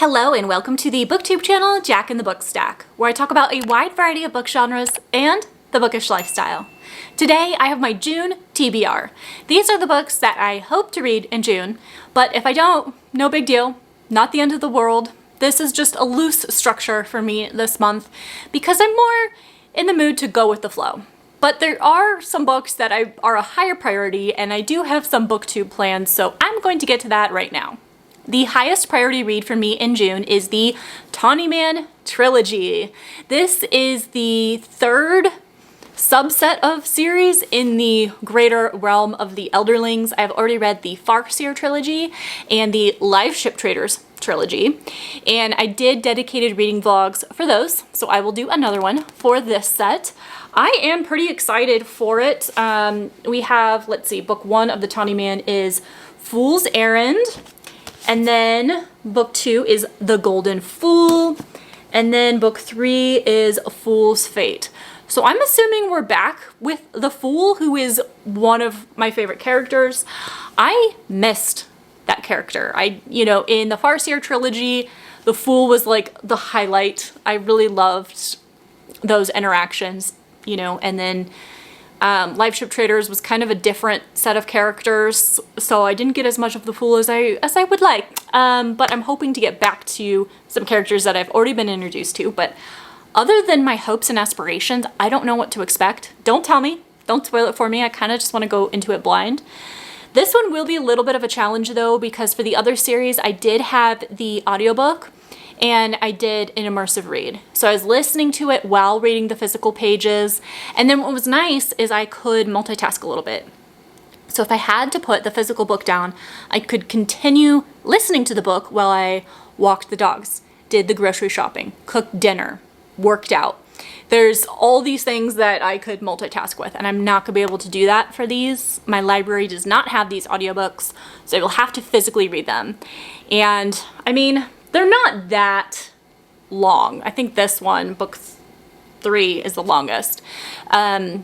Hello and welcome to the booktube channel, Jack in the Book Stack, where I talk about a wide variety of book genres and the bookish lifestyle. Today I have my June TBR. These are the books that I hope to read in June, but if I don't, no big deal, not the end of the world. This is just a loose structure for me this month because I'm more in the mood to go with the flow. But there are some books that are a higher priority, and I do have some booktube plans, so I'm going to get to that right now. The highest priority read for me in June is the Tawny Man trilogy. This is the third subset of series in the greater realm of the Elderlings. I've already read the Farseer trilogy and the Live Ship Traders trilogy, and I did dedicated reading vlogs for those, so I will do another one for this set. I am pretty excited for it. We have, let's see, book one of the Tawny Man is Fool's Errand. And then book two is The Golden Fool. And then book three is Fool's Fate. So I'm assuming we're back with the Fool, who is one of my favorite characters. I missed that character. In the Farseer trilogy, the Fool was like the highlight. I really loved those interactions, and then Live Ship Traders was kind of a different set of characters, so I didn't get as much of the Fool as I would like. But I'm hoping to get back to some characters that I've already been introduced to. But other than my hopes and aspirations, I don't know what to expect. Don't tell me. Don't spoil it for me. I kind of just want to go into it blind. This one will be a little bit of a challenge though, because for the other series, I did have the audiobook and I did an immersive read. So I was listening to it while reading the physical pages. And then what was nice is I could multitask a little bit. So if I had to put the physical book down, I could continue listening to the book while I walked the dogs, did the grocery shopping, cooked dinner, worked out. There's all these things that I could multitask with, and I'm not gonna be able to do that for these. My library does not have these audiobooks, so I will have to physically read them. And I mean, they're not that long. I think this one, book three, is the longest. But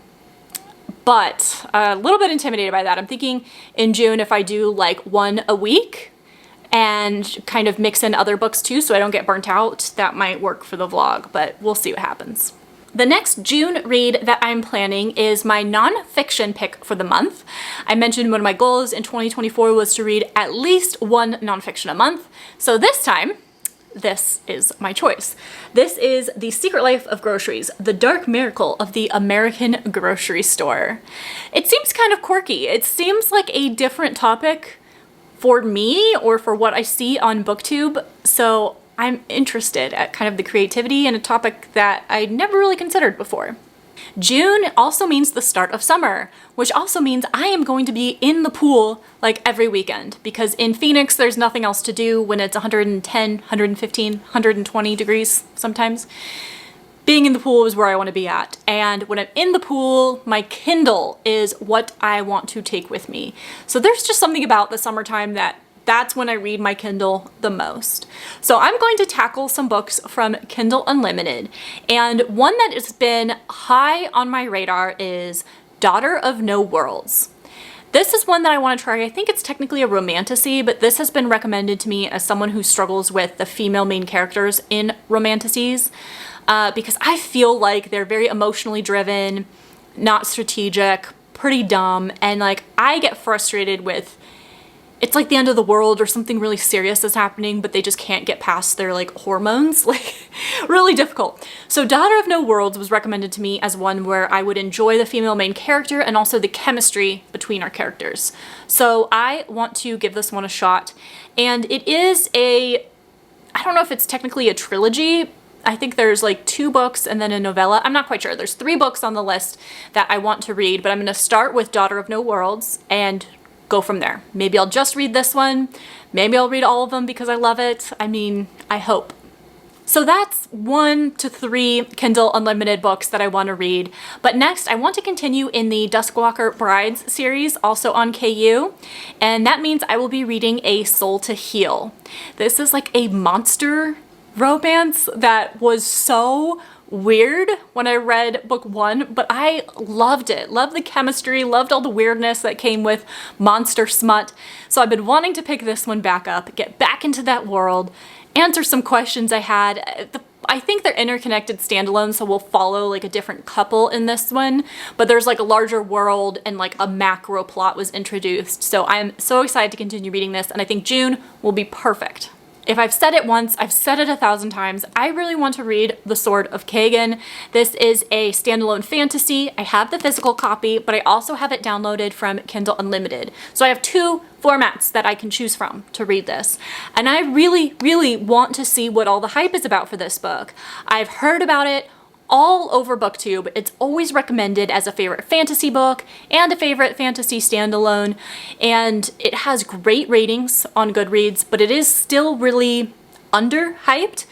a little bit intimidated by that. I'm thinking in June, if I do like one a week and kind of mix in other books too, so I don't get burnt out, that might work for the vlog, but we'll see what happens. The next June read that I'm planning is my nonfiction pick for the month. I mentioned one of my goals in 2024 was to read at least one nonfiction a month. So this time, this is my choice. This is The Secret Life of Groceries, The Dark Miracle of the American Grocery Store. It seems kind of quirky. It seems like a different topic for me or for what I see on BookTube. So I'm interested at kind of the creativity and a topic that I never really considered before. June also means the start of summer, which also means I am going to be in the pool like every weekend, because in Phoenix there's nothing else to do when it's 110, 115, 120 degrees sometimes. Being in the pool is where I want to be at. And when I'm in the pool, my Kindle is what I want to take with me. So there's just something about the summertime that's when I read my Kindle the most. So I'm going to tackle some books from Kindle Unlimited. And one that has been high on my radar is Daughter of No Worlds. This is one that I want to try. I think it's technically a romantasy, but this has been recommended to me as someone who struggles with the female main characters in romantasies, because I feel like they're very emotionally driven, not strategic, pretty dumb, and like I get frustrated with it's like the end of the world or something really serious is happening, but they just can't get past their like hormones, like really difficult. So Daughter of No Worlds was recommended to me as one where I would enjoy the female main character and also the chemistry between our characters. So I want to give this one a shot. And it is I don't know if it's technically a trilogy. I think there's like 2 books and then a novella. I'm not quite sure. There's 3 books on the list that I want to read, but I'm gonna start with Daughter of No Worlds and go from there. Maybe I'll just read this one. Maybe I'll read all of them because I love it. I mean, I hope. So that's 1 to 3 Kindle Unlimited books that I want to read. But next, I want to continue in the Duskwalker Brides series, also on KU. And that means I will be reading A Soul to Heal. This is like a monster romance that was so weird when I read book 1, but I loved it. Loved the chemistry, loved all the weirdness that came with monster smut. So I've been wanting to pick this one back up, get back into that world, answer some questions I had. I think they're interconnected standalone, so we'll follow like a different couple in this one, but there's like a larger world and like a macro plot was introduced. So I'm so excited to continue reading this, and I think June will be perfect. If I've said it once, I've said it 1,000 times. I really want to read The Sword of Kagan. This is a standalone fantasy. I have the physical copy, but I also have it downloaded from Kindle Unlimited. So I have 2 formats that I can choose from to read this. And I really, really want to see what all the hype is about for this book. I've heard about it all over booktube. It's always recommended as a favorite fantasy book and a favorite fantasy standalone, and it has great ratings on GoodReads, but it is still really underhyped.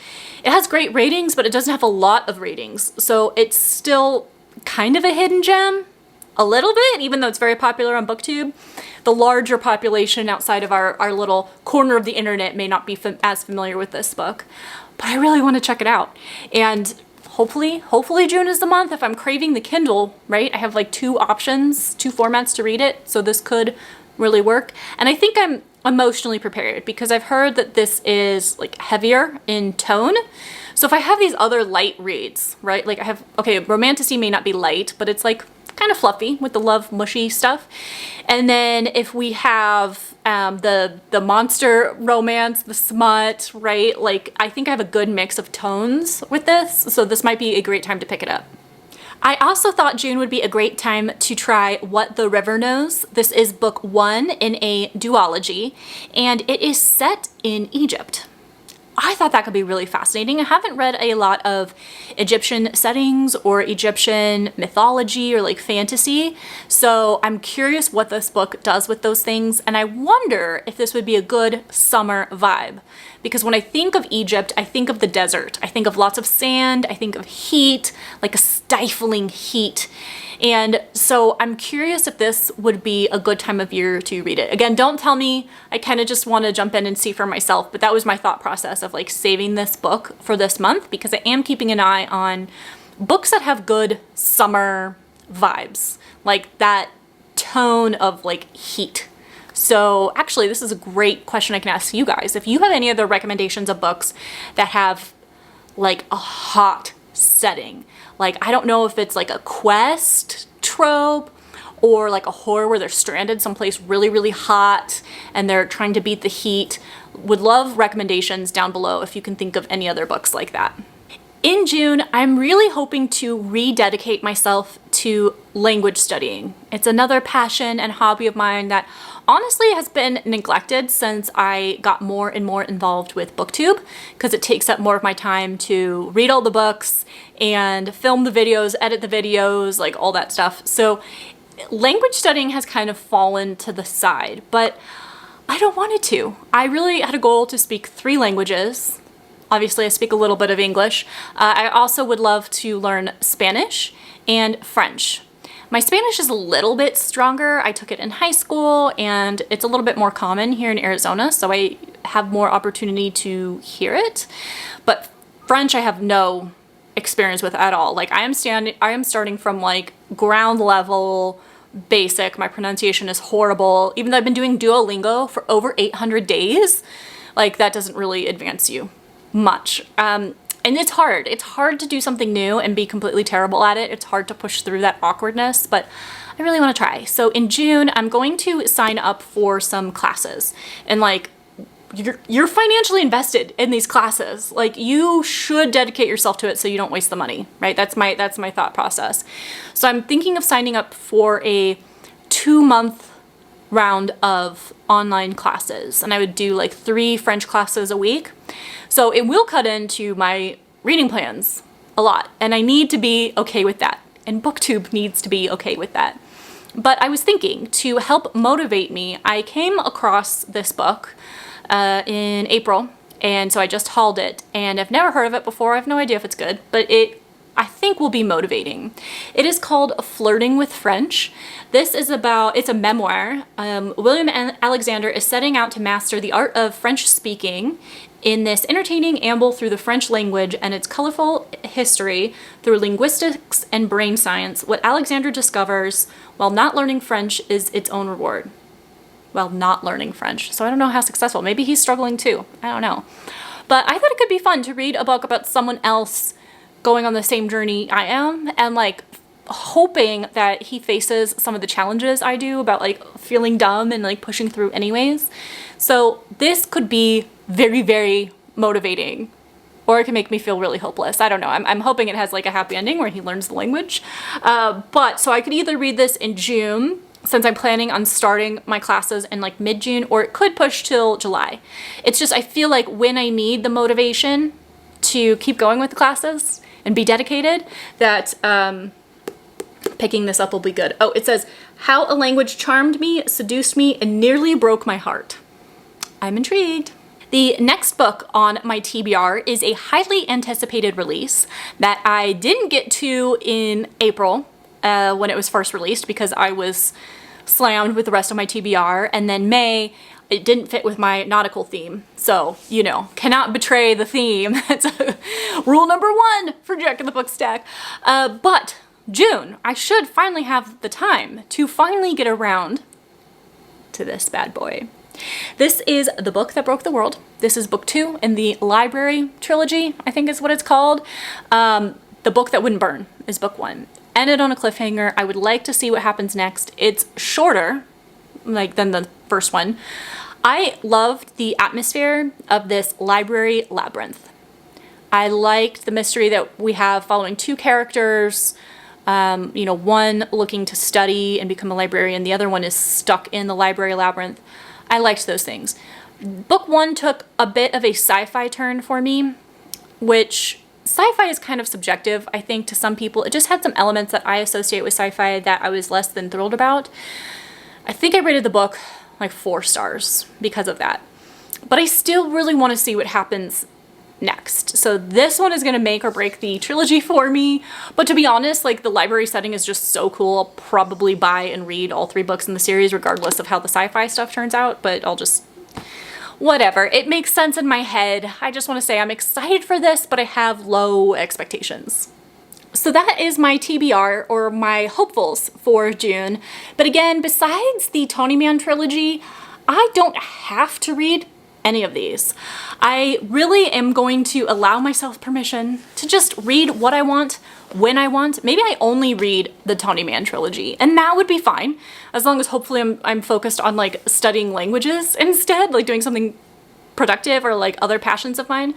It has great ratings, but it doesn't have a lot of ratings, so it's still kind of a hidden gem a little bit, even though it's very popular on booktube. The larger population outside of our little corner of the internet may not be as familiar with this book, but I really want to check it out. And hopefully June is the month. If I'm craving the Kindle, right? I have like 2 options, 2 formats to read it, so this could really work. And I think I'm emotionally prepared because I've heard that this is like heavier in tone. So if I have these other light reads, right? Like I have, okay, romantasy may not be light, but it's like kind of fluffy with the love mushy stuff. And then if we have the monster romance, the smut, right? Like I think I have a good mix of tones with this, so this might be a great time to pick it up. I also thought June would be a great time to try What the River Knows. This is book 1 in a duology, and it is set in Egypt. I thought that could be really fascinating. I haven't read a lot of Egyptian settings or Egyptian mythology or like fantasy, so I'm curious what this book does with those things, and I wonder if this would be a good summer vibe. Because when I think of Egypt, I think of the desert. I think of lots of sand, I think of heat, like a stifling heat. And so I'm curious if this would be a good time of year to read it. Again, don't tell me, I kind of just want to jump in and see for myself, but that was my thought process of like saving this book for this month because I am keeping an eye on books that have good summer vibes, like that tone of like heat. So actually, this is a great question I can ask you guys. If you have any other recommendations of books that have like a hot setting, like I don't know if it's like a quest trope or like a horror where they're stranded someplace really, really hot and they're trying to beat the heat, would love recommendations down below if you can think of any other books like that. In June, I'm really hoping to rededicate myself to language studying. It's another passion and hobby of mine that honestly has been neglected since I got more and more involved with booktube because it takes up more of my time to read all the books and film the videos, edit the videos, like all that stuff. So language studying has kind of fallen to the side, but I don't want it to. I really had a goal to speak 3 languages. Obviously, I speak a little bit of English. I also would love to learn Spanish and French. My Spanish is a little bit stronger. I took it in high school and it's a little bit more common here in Arizona, so I have more opportunity to hear it. But French, I have no experience with at all. Like I am starting from like ground level, basic. My pronunciation is horrible. Even though I've been doing Duolingo for over 800 days, like that doesn't really advance you much. And it's hard. It's hard to do something new and be completely terrible at it. It's hard to push through that awkwardness, but I really want to try. So in June, I'm going to sign up for some classes, and like you're financially invested in these classes. Like you should dedicate yourself to it so you don't waste the money, right? That's my thought process. So I'm thinking of signing up for a 2-month round of online classes, and I would do like 3 French classes a week. So it will cut into my reading plans a lot, and I need to be okay with that, and booktube needs to be okay with that. But I was thinking, to help motivate me, I came across this book in April, and so I just hauled it, and I've never heard of it before. I have no idea if it's good, but I think will be motivating. It is called Flirting with French. This is it's a memoir. William Alexander is setting out to master the art of French speaking in this entertaining amble through the French language and its colorful history through linguistics and brain science. What Alexander discovers while not learning French is its own reward. While not learning French. So I don't know how successful. Maybe he's struggling too. I don't know. But I thought it could be fun to read a book about someone else going on the same journey I am, and like hoping that he faces some of the challenges I do about like feeling dumb and like pushing through anyways. So this could be very, very motivating, or it can make me feel really hopeless. I don't know. I'm hoping it has like a happy ending where he learns the language. But so I could either read this in June, since I'm planning on starting my classes in like mid-June, or it could push till July. It's just, I feel like when I need the motivation to keep going with the classes and be dedicated, that picking this up will be good. Oh, it says, how a language charmed me, seduced me, and nearly broke my heart. I'm intrigued. The next book on my TBR is a highly anticipated release that I didn't get to in April when it was first released because I was slammed with the rest of my TBR, and then May, it didn't fit with my nautical theme. So, you know, cannot betray the theme. That's rule number 1 for Jack in the Book Stack. But June, I should finally have the time to finally get around to this bad boy. This is The Book That Broke the World. This is book 2 in the library trilogy, I think is what it's called. The Book That Wouldn't Burn is book 1. Ended on a cliffhanger. I would like to see what happens next. It's shorter than the first one. I loved the atmosphere of this library labyrinth. I liked the mystery that we have following 2 characters. You know, one looking to study and become a librarian. The other one is stuck in the library labyrinth. I liked those things. Book 1 took a bit of a sci-fi turn for me, which sci-fi is kind of subjective, I think, to some people. It just had some elements that I associate with sci-fi that I was less than thrilled about. I think I rated the book like 4 stars because of that. But I still really want to see what happens next. So this one is going to make or break the trilogy for me. But to be honest, like the library setting is just so cool. I'll probably buy and read all 3 books in the series regardless of how the sci-fi stuff turns out, but I'll just whatever. It makes sense in my head. I just want to say I'm excited for this, but I have low expectations. So that is my TBR, or my hopefuls for June. But again, besides the Tawny Man trilogy, I don't have to read any of these. I really am going to allow myself permission to just read what I want, when I want. Maybe I only read the Tawny Man trilogy, and that would be fine, as long as hopefully I'm focused on like studying languages instead, like doing something productive or like other passions of mine.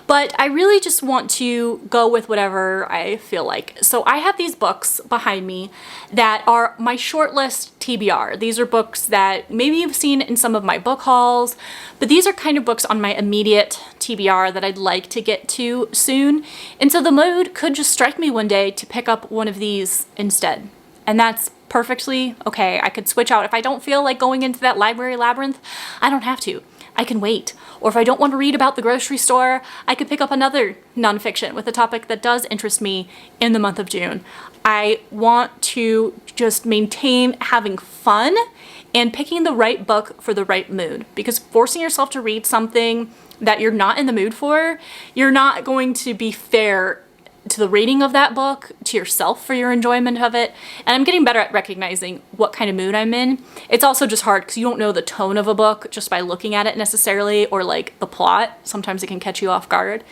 But I really just want to go with whatever I feel like. So I have these books behind me that are my shortlist TBR. These are books that maybe you've seen in some of my book hauls, but these are kind of books on my immediate TBR that I'd like to get to soon. And so the mood could just strike me one day to pick up one of these instead. And that's perfectly okay. I could switch out. If I don't feel like going into that library labyrinth, I don't have to. I can wait. Or if I don't want to read about the grocery store, I could pick up another nonfiction with a topic that does interest me in the month of June. I want to just maintain having fun and picking the right book for the right mood, because forcing yourself to read something that you're not in the mood for, you're not going to be fair to the rating of that book, to yourself for your enjoyment of it. And I'm getting better at recognizing what kind of mood I'm in. It's also just hard because you don't know the tone of a book just by looking at it necessarily, or like the plot. Sometimes it can catch you off guard.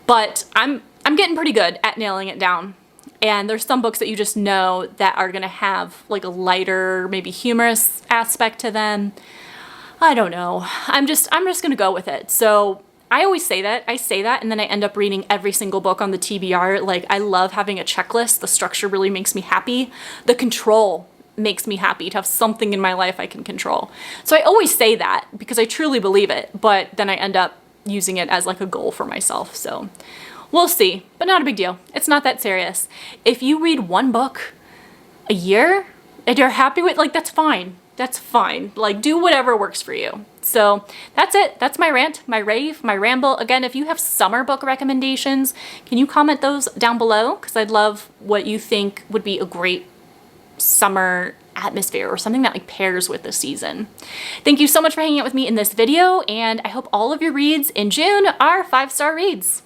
But I'm getting pretty good at nailing it down. And there's some books that you just know that are gonna have like a lighter, maybe humorous aspect to them. I don't know. I'm just gonna go with it. So I always say that. I say that, and then I end up reading every single book on the TBR. Like, I love having a checklist. The structure really makes me happy. The control makes me happy to have something in my life I can control. So I always say that because I truly believe it, but then I end up using it as like a goal for myself. So we'll see, but not a big deal. It's not that serious. If you read 1 book a year and you're happy with, like, that's fine. That's fine. Like, do whatever works for you. So that's it. That's my rant, my rave, my ramble. Again, if you have summer book recommendations, can you comment those down below? Because I'd love what you think would be a great summer atmosphere or something that like pairs with the season. Thank you so much for hanging out with me in this video, and I hope all of your reads in June are 5-star reads.